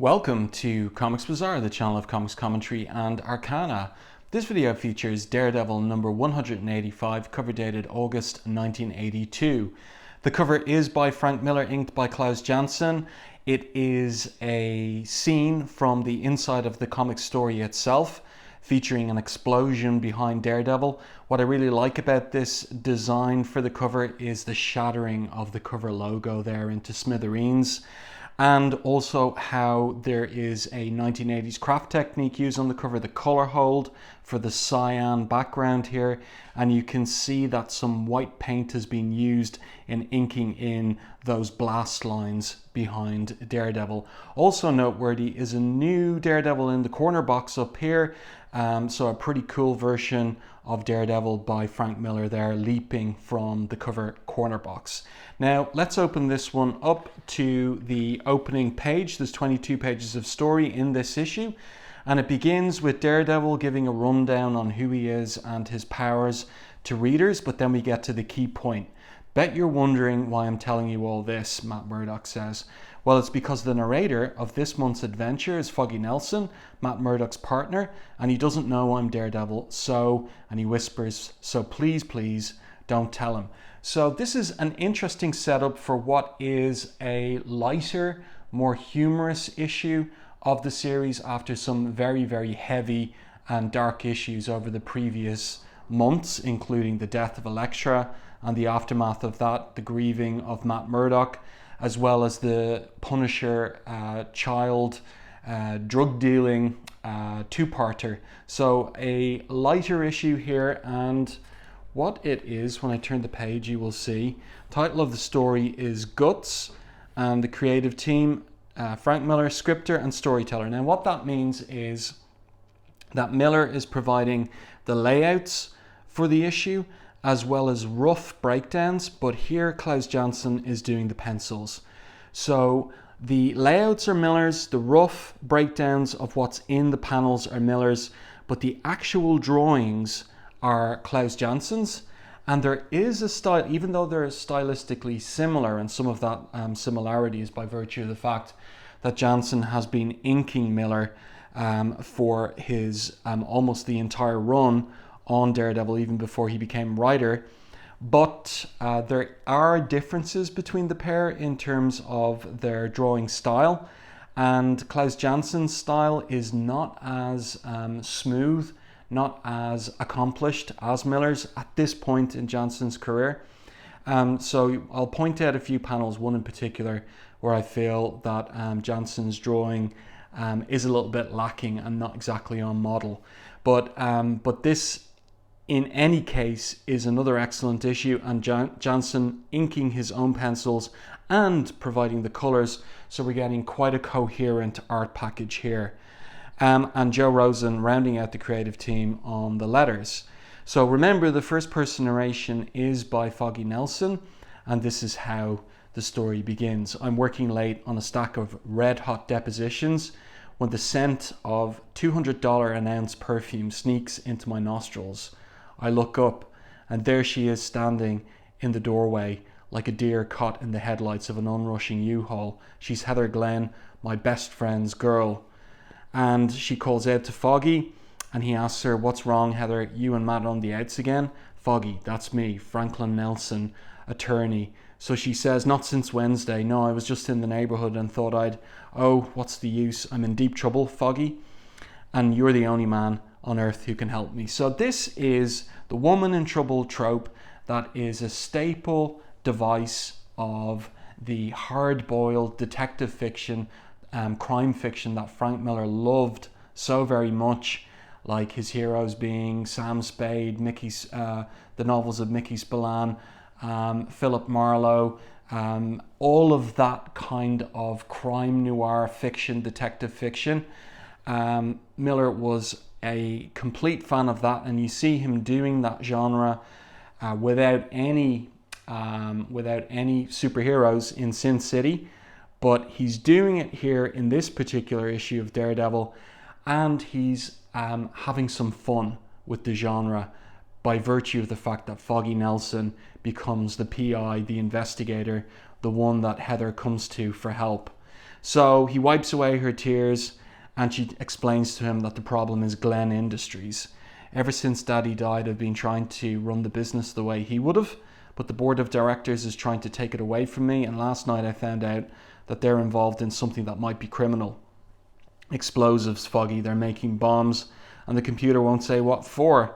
Welcome to Comics Bazaar, the channel of comics commentary and arcana. This video features Daredevil number 185, cover dated August 1982. The cover is by Frank Miller, inked by Klaus Janson. It is a scene from the inside of the comic story itself, featuring an explosion behind Daredevil. What I really like about this design for the cover is the shattering of the cover logo there into smithereens, and also how there is a 1980s craft technique used on the cover, the color hold for the cyan background here, and you can see that some white paint has been used in inking in those blast lines behind Daredevil. Also noteworthy is a new Daredevil in the corner box up here, so a pretty cool version of Daredevil by Frank Miller there, leaping from the cover corner box. Now let's open this one up to the opening page. There's 22 pages of story in this issue, and it begins with Daredevil giving a rundown on who he is and his powers to readers, but then we get to the key point. Bet you're wondering why I'm telling you all this, Matt Murdock says. Well, it's because the narrator of this month's adventure is Foggy Nelson, Matt Murdock's partner, and he doesn't know I'm Daredevil, and he whispers, so please don't tell him. So this is an interesting setup for what is a lighter, more humorous issue of the series after some very heavy and dark issues over the previous months, including the death of Elektra and the aftermath of that, the grieving of Matt Murdock, as well as the Punisher child drug dealing two-parter. So a lighter issue here, and what it is, when I turn the page you will see, title of the story is Guts, and the creative team, Frank Miller, scripter and storyteller. Now what that means is that Miller is providing the layouts for the issue as well as rough breakdowns, but here Klaus Janson is doing the pencils. So the layouts are Miller's, the rough breakdowns of what's in the panels are Miller's, but the actual drawings are Klaus Janson's, and there is a style, even though they're stylistically similar, and some of that similarity is by virtue of the fact that Janson has been inking Miller for his almost the entire run on Daredevil, even before he became writer. But there are differences between the pair in terms of their drawing style, and Klaus Janson's style is not as smooth, not as accomplished as Miller's at this point in Janson's career. So I'll point out a few panels, one in particular, where I feel that Janson's drawing is a little bit lacking and not exactly on model. But this, in any case, is another excellent issue, and Janson inking his own pencils and providing the colors, so we're getting quite a coherent art package here. And Joe Rosen rounding out the creative team on the letters. So remember, the first person narration is by Foggy Nelson, and this is how the story begins. I'm working late on a stack of red hot depositions when the scent of $200 an ounce perfume sneaks into my nostrils. I look up, and there she is standing in the doorway like a deer caught in the headlights of an onrushing U-Haul. She's Heather Glenn, my best friend's girl. And she calls out to Foggy, and he asks her, what's wrong, Heather? You and Matt on the outs again? Foggy, that's me, Franklin Nelson, attorney. So she says, not since Wednesday. No, I was just in the neighborhood and thought oh, what's the use? I'm in deep trouble, Foggy, and you're the only man on earth who can help me. So this is the woman in trouble trope that is a staple device of the hard-boiled detective fiction, crime fiction that Frank Miller loved so very much, like his heroes being Sam Spade, the novels of Mickey Spillane, Philip Marlowe, all of that kind of crime noir fiction, detective fiction. Miller was a complete fan of that, and you see him doing that genre without any superheroes in Sin City, but he's doing it here in this particular issue of Daredevil, and he's having some fun with the genre by virtue of the fact that Foggy Nelson becomes the PI, the investigator, the one that Heather comes to for help. So he wipes away her tears and she explains to him that the problem is Glen Industries. Ever since Daddy died, I've been trying to run the business the way he would have, but the board of directors is trying to take it away from me, and last night I found out that they're involved in something that might be criminal. Explosives, Foggy, they're making bombs, and the computer won't say what for.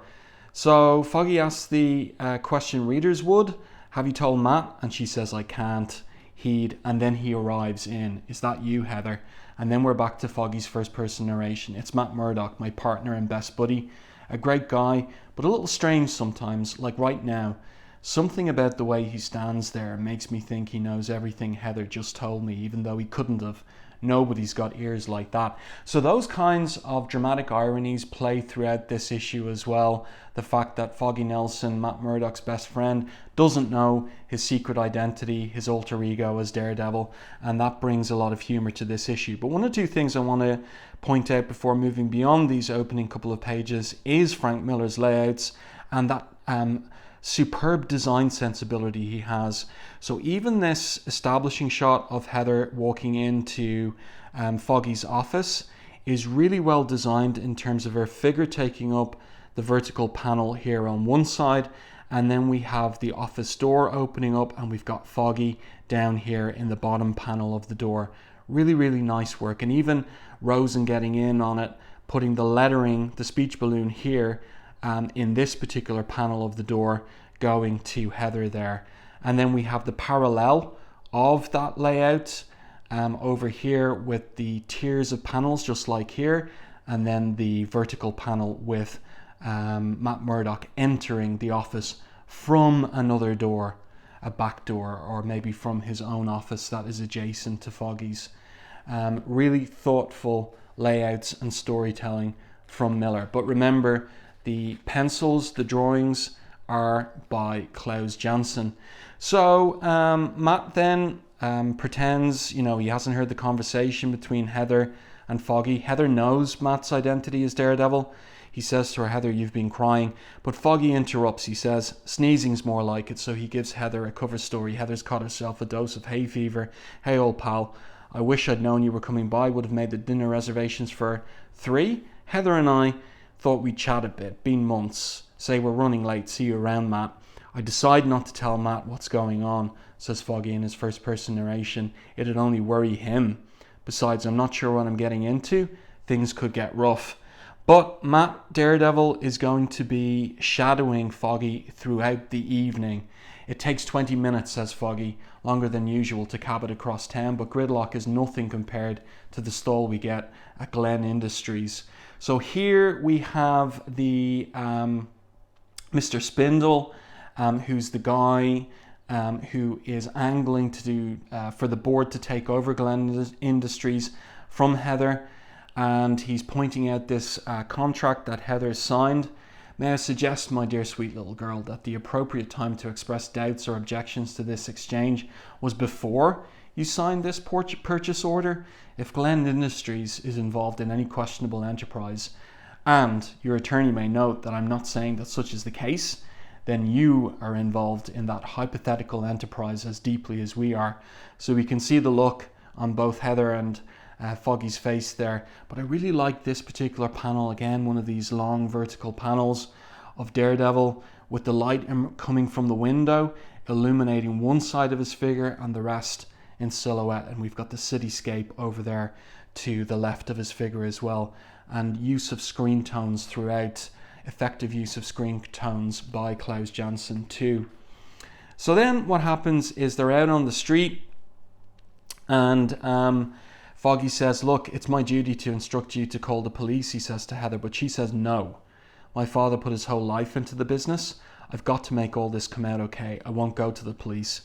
So Foggy asks the question readers would, have you told Matt? And she says, I can't. And then he arrives in, is that you, Heather? And then we're back to Foggy's first person narration. It's Matt Murdock, my partner and best buddy. A great guy, but a little strange sometimes, like right now. Something about the way he stands there makes me think he knows everything Heather just told me, even though he couldn't have. Nobody's got ears like that. So those kinds of dramatic ironies play throughout this issue as well. The fact that Foggy Nelson, Matt Murdock's best friend, doesn't know his secret identity, his alter ego as Daredevil, and that brings a lot of humor to this issue. But one or two things I want to point out before moving beyond these opening couple of pages is Frank Miller's layouts and that superb design sensibility he has. So even this establishing shot of Heather walking into Foggy's office is really well designed in terms of her figure taking up the vertical panel here on one side, and then we have the office door opening up and we've got Foggy down here in the bottom panel of the door. Really, really nice work. And even Rosen getting in on it, putting the lettering, the speech balloon here in this particular panel of the door, going to Heather there. And then we have the parallel of that layout over here with the tiers of panels, just like here, and then the vertical panel with Matt Murdock entering the office from another door, a back door, or maybe from his own office that is adjacent to Foggy's. Really thoughtful layouts and storytelling from Miller. But remember, the pencils, the drawings are by Klaus Janson. So Matt then pretends, he hasn't heard the conversation between Heather and Foggy. Heather knows Matt's identity as Daredevil. He says to her, Heather, you've been crying. But Foggy interrupts. He says, sneezing's more like it. So he gives Heather a cover story. Heather's caught herself a dose of hay fever. Hey, old pal, I wish I'd known you were coming by. Would have made the dinner reservations for 3. Heather and I thought we'd chat a bit. Been months. Say we're running late. See you around, Matt. I decide not to tell Matt what's going on, says Foggy in his first person narration. It'd only worry him. Besides, I'm not sure what I'm getting into. Things could get rough. But Matt, Daredevil, is going to be shadowing Foggy throughout the evening. It takes 20 minutes, says Foggy, longer than usual to cab it across town, but gridlock is nothing compared to the stall we get at Glen Industries. So here we have the Mr. Spindle, who's the guy who is angling to do for the board to take over Glen Industries from Heather. And he's pointing out this contract that Heather signed. May I suggest, my dear sweet little girl, that the appropriate time to express doubts or objections to this exchange was before you signed this purchase order? If Glen Industries is involved in any questionable enterprise, and your attorney may note that I'm not saying that such is the case, then you are involved in that hypothetical enterprise as deeply as we are. So we can see the look on both Heather and Foggy's face there. But I really like this particular panel. Again, one of these long vertical panels of Daredevil with the light coming from the window, illuminating one side of his figure and the rest in silhouette. And we've got the cityscape over there to the left of his figure as well. And use of screen tones throughout, effective use of screen tones by Klaus Janson too. So then what happens is they're out on the street and Foggy says, look, it's my duty to instruct you to call the police, he says to Heather, but she says no. My father put his whole life into the business. I've got to make all this come out okay. I won't go to the police.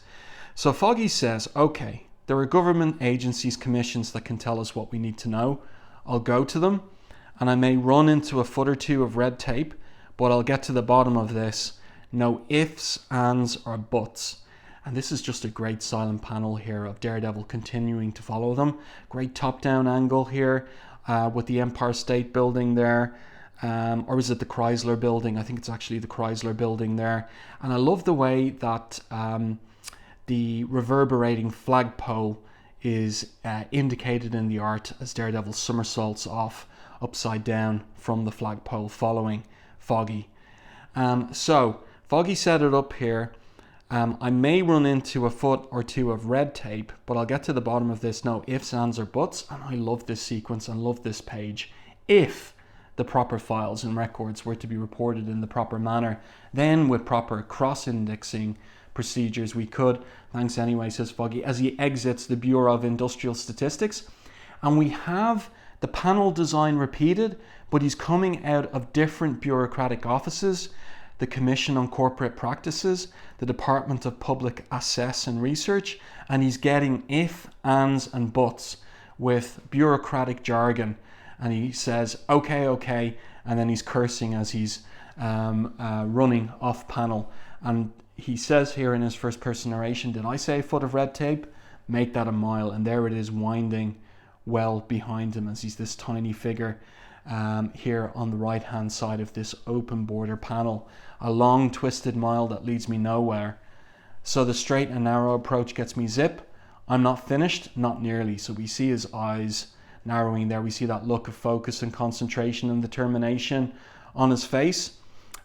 So Foggy says, okay, there are government agencies, commissions that can tell us what we need to know. I'll go to them, and I may run into a foot or two of red tape, but I'll get to the bottom of this. No ifs, ands, or buts. And this is just a great silent panel here of Daredevil continuing to follow them. Great top-down angle here with the Empire State Building there. Or is it the Chrysler Building? I think it's actually the Chrysler Building there. And I love the way that the reverberating flagpole is indicated in the art as Daredevil somersaults off upside down from the flagpole following Foggy. So Foggy set it up here. I may run into a foot or two of red tape, but I'll get to the bottom of this. No ifs, ands, or buts. And I love this sequence and love this page. If the proper files and records were to be reported in the proper manner, then with proper cross-indexing procedures we could. Thanks anyway, says Foggy, as he exits the Bureau of Industrial Statistics. And we have the panel design repeated, but he's coming out of different bureaucratic offices: the Commission on Corporate Practices, the Department of Public Assess and Research, and he's getting if, ands, and buts with bureaucratic jargon. And he says, okay, and then he's cursing as he's running off panel. And he says here in his first person narration, did I say a foot of red tape? Make that a mile. And there it is, winding well behind him as he's this tiny figure here on the right hand side of this open border panel. A long twisted mile that leads me nowhere. So the straight and narrow approach gets me zip. I'm not finished, not nearly. So we see his eyes narrowing there. We see that look of focus and concentration and determination on his face.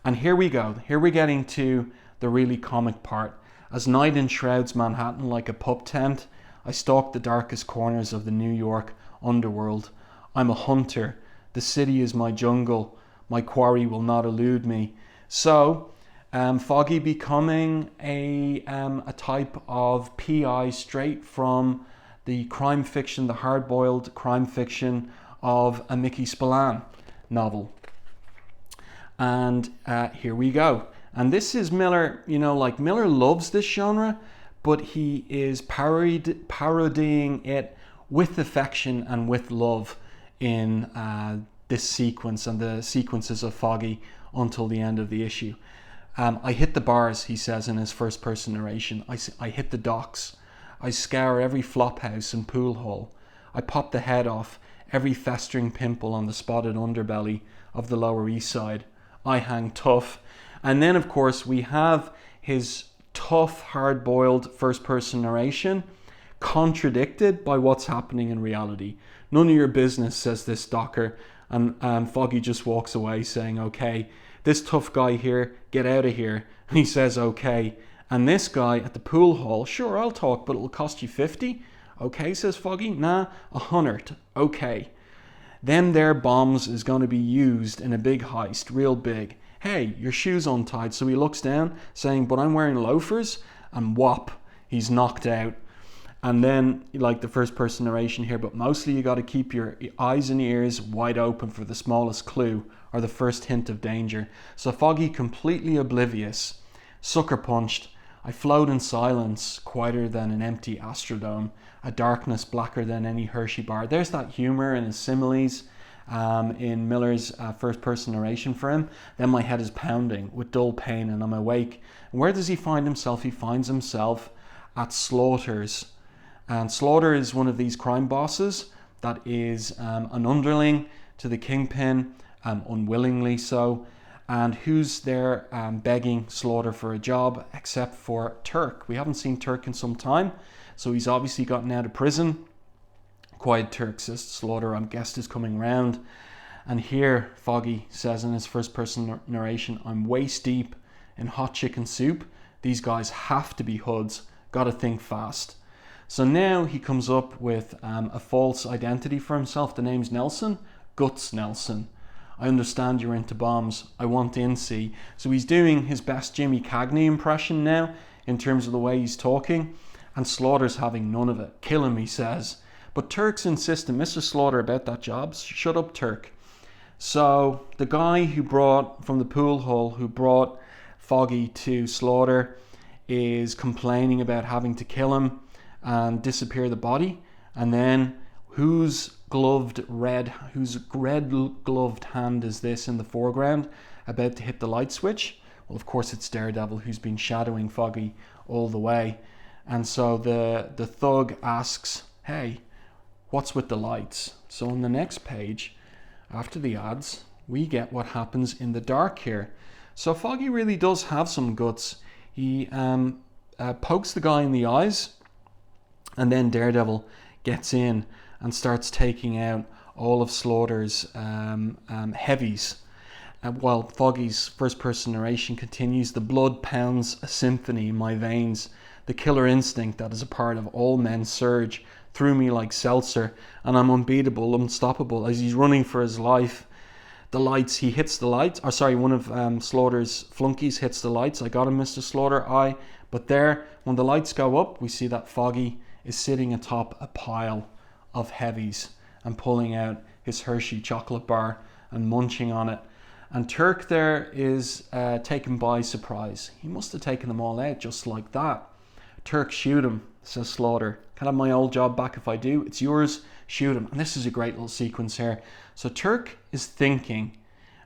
And here we go. Here we're getting to the really comic part. As night enshrouds Manhattan like a pup tent, I stalk the darkest corners of the New York underworld. I'm a hunter. The city is my jungle. My quarry will not elude me. So, Foggy becoming a type of PI straight from the crime fiction, the hard-boiled crime fiction of a Mickey Spillane novel. And here we go. And this is Miller, Miller loves this genre, but he is parodying it with affection and with love in this sequence and the sequences of Foggy until the end of the issue. I hit the bars, he says in his first person narration. I hit the docks. I scour every flop house and pool hall. I pop the head off every festering pimple on the spotted underbelly of the Lower East Side. I hang tough. And then, of course, we have his tough, hard-boiled first-person narration contradicted by what's happening in reality. None of your business, says this docker. And Foggy just walks away saying, okay. This tough guy here, get out of here. And he says, okay. And this guy at the pool hall, sure, I'll talk, but it'll cost you 50. Okay, says Foggy. Nah, 100. Okay. Them there bombs is going to be used in a big heist, real big. Hey, your shoe's untied. So he looks down, saying, but I'm wearing loafers. And whop, he's knocked out. And then, like the first person narration here, but mostly you got to keep your eyes and ears wide open for the smallest clue or the first hint of danger. So Foggy, completely oblivious, sucker punched. I float in silence, quieter than an empty Astrodome, a darkness blacker than any Hershey bar. There's that humor in his similes in Miller's first person narration for him. Then my head is pounding with dull pain and I'm awake. And where does he find himself? He finds himself at Slaughter's. And Slaughter is one of these crime bosses that is an underling to the Kingpin, unwillingly so, and who's there begging Slaughter for a job, except for Turk. We haven't seen Turk in some time, so he's obviously gotten out of prison. Quiet Turk, says Slaughter, I'm guest is coming round. And here, Foggy says in his first person narration, I'm waist deep in hot chicken soup. These guys have to be hoods, gotta think fast. So now he comes up with a false identity for himself. The name's Nelson, Guts Nelson. I understand you're into bombs. I want in, see. So he's doing his best Jimmy Cagney impression now in terms of the way he's talking. And Slaughter's having none of it. Kill him, he says. But Turk's insistent, Mr. Slaughter, about that job. Shut up, Turk. So the guy who brought, from the pool hall, who brought Foggy to Slaughter is complaining about having to kill him and disappear the body. And then whose red gloved hand is this in the foreground about to hit the light switch? Well, of course it's Daredevil, who's been shadowing Foggy all the way. And so the thug asks, hey, what's with the lights? So on the next page, after the ads, we get what happens in the dark here. So Foggy really does have some guts. He pokes the guy in the eyes, and then Daredevil gets in and starts taking out all of Slaughter's heavies. While Foggy's first-person narration continues, the blood pounds a symphony in my veins. The killer instinct that is a part of all men surge through me like seltzer, and I'm unbeatable, unstoppable as he's running for his life. The lights, he hits the lights. One of Slaughter's flunkies hits the lights. I got him, Mr. Slaughter. But there, when the lights go up, we see that Foggy is sitting atop a pile of heavies and pulling out his Hershey chocolate bar and munching on it. And Turk there is taken by surprise. He must have taken them all out just like that. Turk, shoot him, says Slaughter. Can I have my old job back if I do? It's yours, shoot him. And this is a great little sequence here. So Turk is thinking,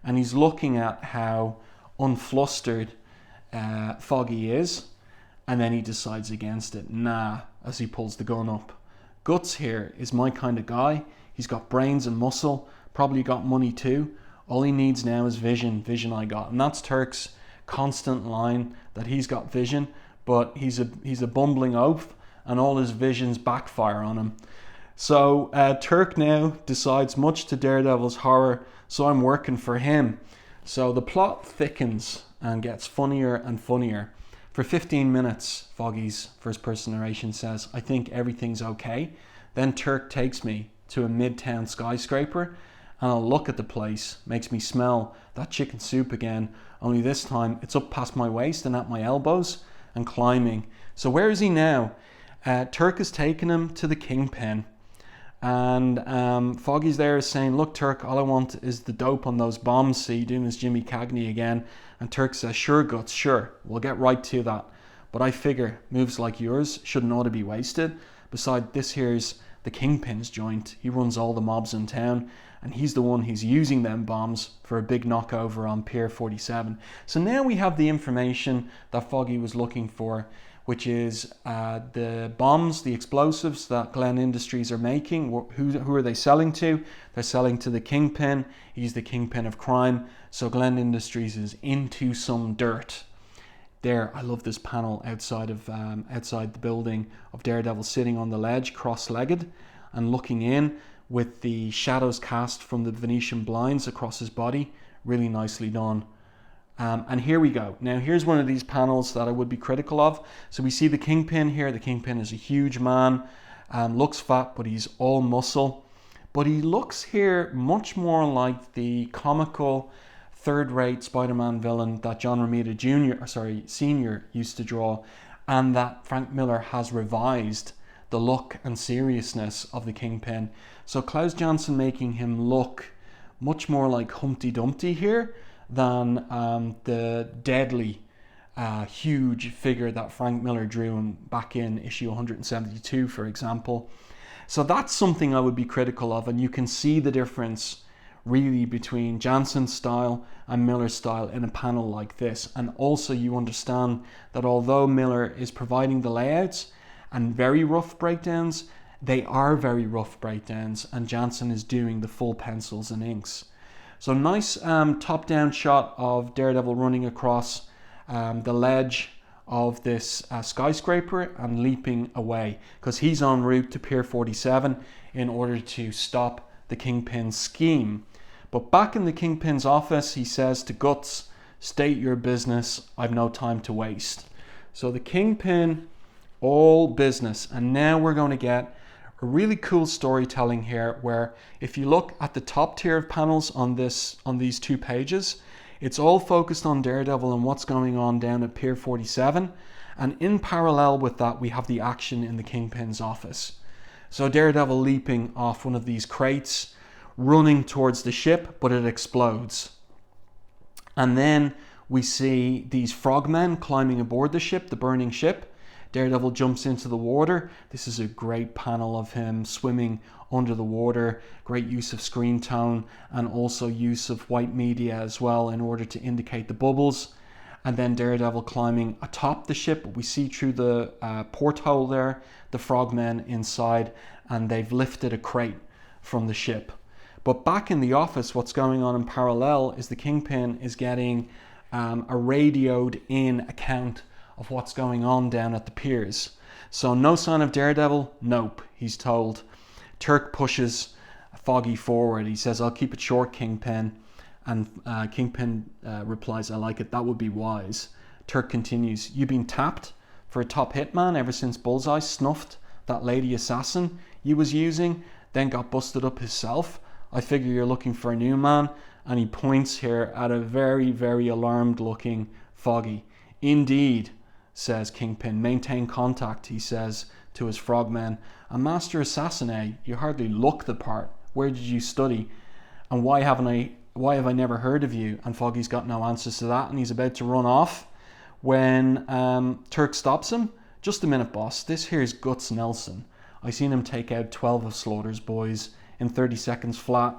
and he's looking at how unflustered Foggy is, and then he decides against it. Nah, as he pulls the gun up. Guts here is my kind of guy. He's got brains and muscle, probably got money too. All he needs now is vision I got. And that's Turk's constant line, that he's got vision, but he's a bumbling oaf, and all his visions backfire on him. So Turk now decides, much to Daredevil's horror, so I'm working for him. So the plot thickens and gets funnier and funnier. For 15 minutes, Foggy's first-person narration says, I think everything's okay. Then Turk takes me to a midtown skyscraper, and I'll look at the place. Makes me smell that chicken soup again, only this time it's up past my waist and at my elbows and climbing. So where is he now? Turk has taken him to the Kingpin. And Foggy's there saying, look, Turk, all I want is the dope on those bombs. See, doing this Jimmy Cagney again. And Turk says, sure, Guts, sure. We'll get right to that. But I figure moves like yours shouldn't ought to be wasted. Besides, this here's the Kingpin's joint. He runs all the mobs in town. And he's the one who's using them bombs for a big knockover on Pier 47. So now we have the information that Foggy was looking for, which is the bombs, the explosives that Glenn Industries are making. Who are they selling to? They're selling to the Kingpin. He's the Kingpin of crime. So Glenn Industries is into some dirt. There, I love this panel outside the building of Daredevil sitting on the ledge, cross-legged, and looking in with the shadows cast from the Venetian blinds across his body. Really nicely done. And here we go. Now here's one of these panels that I would be critical of. So we see the Kingpin here. The Kingpin is a huge man, looks fat, but he's all muscle. But he looks here much more like the comical third-rate Spider-Man villain that John Romita Sr. used to draw, and that Frank Miller has revised the look and seriousness of the Kingpin. So Klaus Janson making him look much more like Humpty Dumpty here than the deadly, huge figure that Frank Miller drew back in issue 172, for example. So that's something I would be critical of, and you can see the difference really between Janson's style and Miller's style in a panel like this. And also you understand that although Miller is providing the layouts and very rough breakdowns, they are very rough breakdowns, and Janson is doing the full pencils and inks. So nice top-down shot of Daredevil running across the ledge of this skyscraper and leaping away, because he's en route to Pier 47 in order to stop the Kingpin's scheme. But back in the Kingpin's office, he says to Guts, state your business, I've no time to waste. So the Kingpin, all business. And now we're going to get a really cool storytelling here, where if you look at the top tier of panels on these 2 pages, it's all focused on Daredevil and what's going on down at Pier 47. And in parallel with that, we have the action in the Kingpin's office. So Daredevil leaping off one of these crates, running towards the ship, but it explodes. And then we see these frogmen climbing aboard the ship, the burning ship. Daredevil jumps into the water. This is a great panel of him swimming under the water. Great use of screen tone and also use of white media as well in order to indicate the bubbles. And then Daredevil climbing atop the ship. We see through the porthole there, the frogmen inside, and they've lifted a crate from the ship. But back in the office, what's going on in parallel is the Kingpin is getting a radioed in account of what's going on down at the piers. So no sign of Daredevil? Nope, he's told. Turk pushes Foggy forward. He says, I'll keep it short, Kingpin. And Kingpin replies, I like it, that would be wise. Turk continues, you been tapped for a top hitman ever since Bullseye snuffed that lady assassin you was using, then got busted up himself? I figure you're looking for a new man. And he points here at a very, very alarmed looking Foggy. Indeed, says Kingpin. Maintain contact, he says to his frogmen. A master assassin, eh? You hardly look the part. Where did you study? And why have I never heard of you? And Foggy's got no answers to that, and he's about to run off when Turk stops him. Just a minute, boss. This here's Guts Nelson. I seen him take out 12 of Slaughter's boys in 30 seconds flat.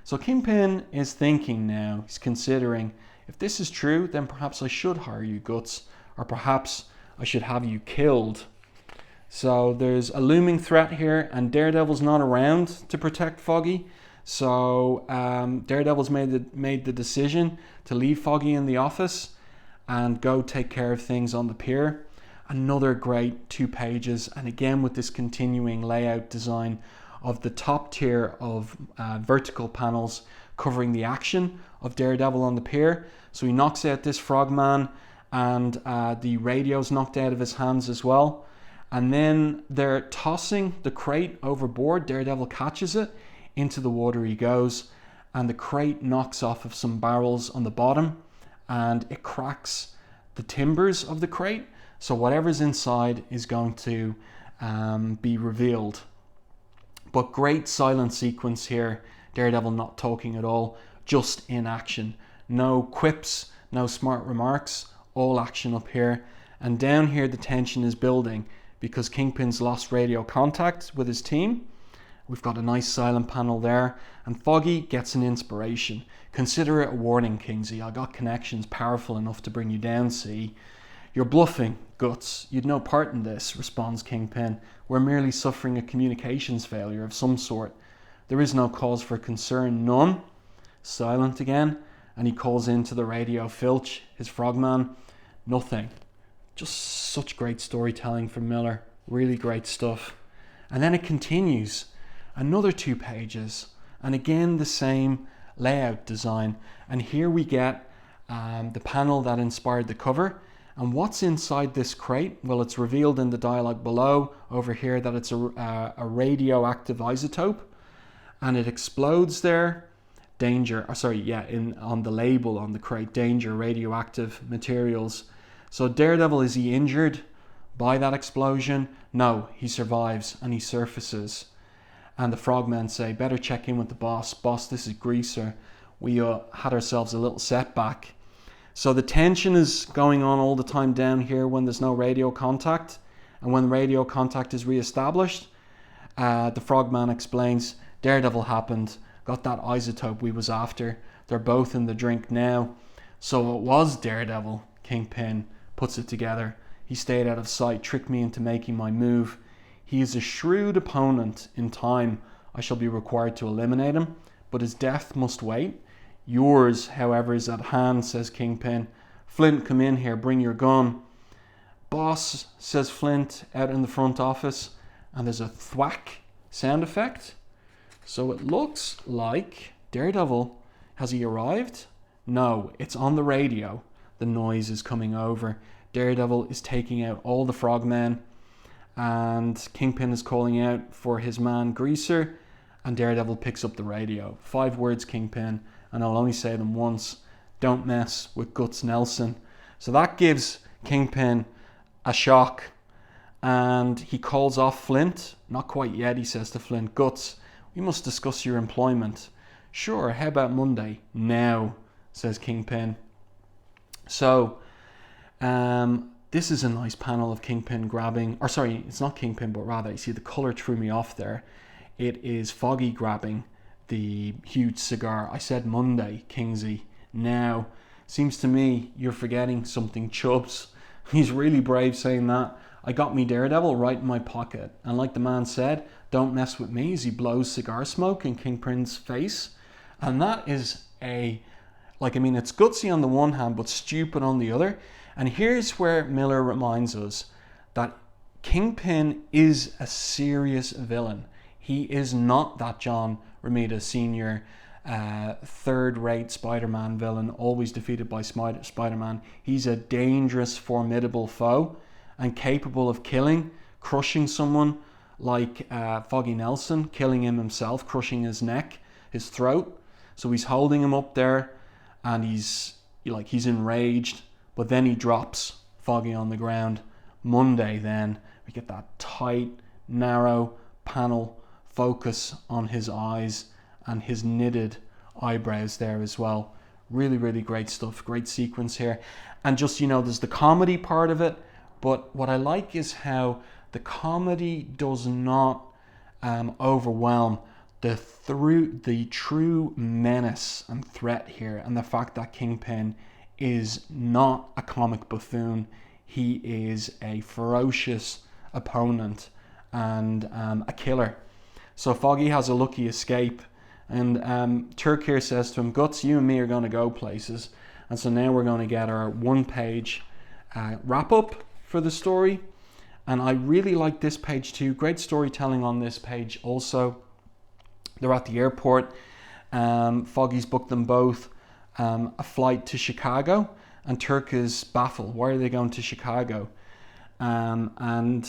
So Kingpin is thinking now, he's considering, if this is true, then perhaps I should hire you, Guts, or perhaps I should have you killed. So there's a looming threat here, and Daredevil's not around to protect Foggy. So Daredevil's made the decision to leave Foggy in the office and go take care of things on the pier. Another great 2 pages, and again with this continuing layout design of the top tier of vertical panels covering the action of Daredevil on the pier. So he knocks out this frogman, and the radio's knocked out of his hands as well. And then they're tossing the crate overboard. Daredevil catches it. Into the water he goes, and the crate knocks off of some barrels on the bottom, and it cracks the timbers of the crate. So whatever's inside is going to be revealed. But great silent sequence here. Daredevil not talking at all, just in action. No quips, no smart remarks, all action up here. And down here the tension is building because Kingpin's lost radio contact with his team. We've got a nice silent panel there. And Foggy gets an inspiration. Consider it a warning, Kingsley. I got connections powerful enough to bring you down, see? You're bluffing, Guts. You'd no part in this, responds Kingpin. We're merely suffering a communications failure of some sort. There is no cause for concern, none. Silent again, and he calls into the radio Filch, his frogman. Nothing. Just such great storytelling from Miller. Really great stuff. And then it continues. Another 2 pages. And again the same layout design. And here we get the panel that inspired the cover. And what's inside this crate? Well, it's revealed in the dialogue below over here that it's a radioactive isotope, and it explodes there. Danger, on the label on the crate, danger, radioactive materials. So Daredevil, is he injured by that explosion? No, he survives and he surfaces. And the frogmen say, better check in with the boss. Boss, this is Greaser. We had ourselves a little setback. So the tension is going on all the time down here when there's no radio contact. And when radio contact is reestablished, the frogman explains, Daredevil happened, got that isotope we was after. They're both in the drink now. So it was Daredevil. Kingpin puts it together. He stayed out of sight, tricked me into making my move. He is a shrewd opponent. In time, I shall be required to eliminate him, but his death must wait. Yours, however, is at hand, says Kingpin. Flint, come in here, bring your gun. Boss, says Flint, out in the front office, and there's a thwack sound effect. So it looks like Daredevil, has he arrived? No, it's on the radio. The noise is coming over. Daredevil is taking out all the frogmen, and Kingpin is calling out for his man Greaser, and Daredevil picks up the radio. 5 words, Kingpin, and I'll only say them once. Don't mess with Guts Nelson. So that gives Kingpin a shock, and he calls off Flint. Not quite yet, he says to Flint. Guts, we must discuss your employment. Sure, how about Monday? Now, says Kingpin. So, this is a nice panel of Kingpin grabbing, or sorry, it's not Kingpin, but rather, you see the colour threw me off there. It is Foggy grabbing the huge cigar. I said Monday, Kingsley. Now, seems to me you're forgetting something, Chubbs. He's really brave saying that. I got me Daredevil right in my pocket. And like the man said, don't mess with me, as he blows cigar smoke in Kingpin's face. And that is it's gutsy on the one hand, but stupid on the other. And here's where Miller reminds us that Kingpin is a serious villain. He is not that John Romita Sr. Third-rate Spider-Man villain, always defeated by Spider-Man. He's a dangerous, formidable foe and capable of killing, crushing someone like Foggy Nelson, killing him himself, crushing his neck, his throat. So he's holding him up there and he's enraged, but then he drops Foggy on the ground. Monday then, we get that tight, narrow panel focus on his eyes and his knitted eyebrows there as well. Really, really great stuff. Great sequence here. And just, there's the comedy part of it, but what I like is how the comedy does not overwhelm the true menace and threat here, and the fact that Kingpin is not a comic buffoon. He is a ferocious opponent and a killer. So Foggy has a lucky escape, and Turk here says to him, Guts, you and me are going to go places. And so now we're going to get our one-page wrap-up for the story. And I really like this page too. Great storytelling on this page also. They're at the airport. Foggy's booked them both a flight to Chicago, and Turk is baffled. Why are they going to Chicago? And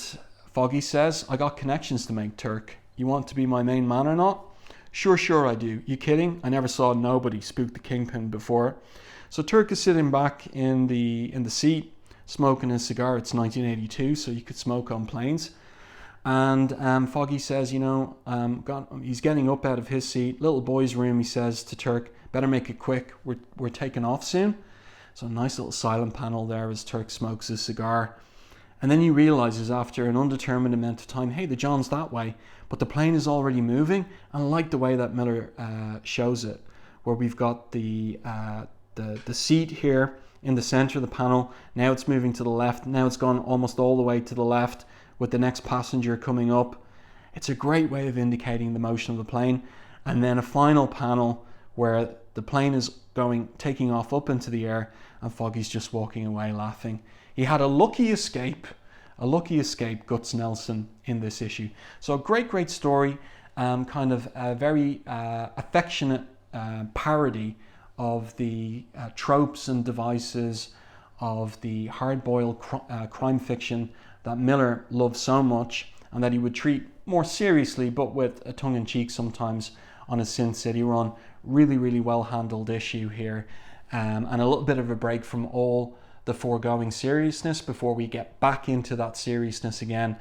Foggy says, I got connections to make, Turk. You want to be my main man or not? Sure I do. You kidding? I never saw nobody spook the Kingpin before. So Turk is sitting back in the seat, smoking his cigar. It's 1982, so you could smoke on planes. And Foggy says, he's getting up out of his seat. Little boy's room, he says to Turk, better make it quick. We're taking off soon. So nice little silent panel there as Turk smokes his cigar. And then he realizes after an undetermined amount of time, hey, the John's that way, but the plane is already moving. And I like the way that Miller shows it, where we've got the seat here in the center of the panel. Now it's moving to the left. Now it's gone almost all the way to the left with the next passenger coming up. It's a great way of indicating the motion of the plane. And then a final panel where the plane is taking off up into the air, and Foggy's just walking away laughing. He had a lucky escape, Guts Nelson, in this issue. So a great story, kind of a very affectionate parody of the tropes and devices of the hard-boiled crime fiction that Miller loves so much, and that he would treat more seriously, but with a tongue-in-cheek sometimes, on his Sin City run. Really well-handled issue here, and a little bit of a break from all the foregoing seriousness before we get back into that seriousness again.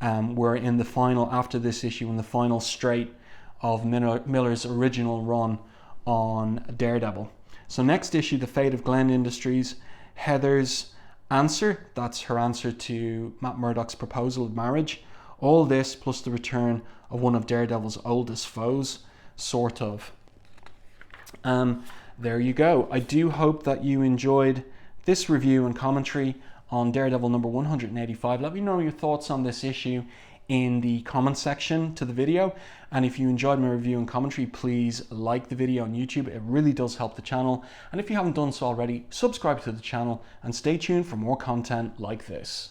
We're in the final, after this issue, in the final straight of Miller's original run on Daredevil. So next issue, The Fate of Glen Industries, Heather's answer. That's her answer to Matt Murdock's proposal of marriage. All this plus the return of one of Daredevil's oldest foes, sort of. There you go. I do hope that you enjoyed this review and commentary on Daredevil number 185. Let me know your thoughts on this issue in the comment section to the video. And if you enjoyed my review and commentary, please like the video on YouTube. It really does help the channel. And if you haven't done so already, subscribe to the channel and stay tuned for more content like this.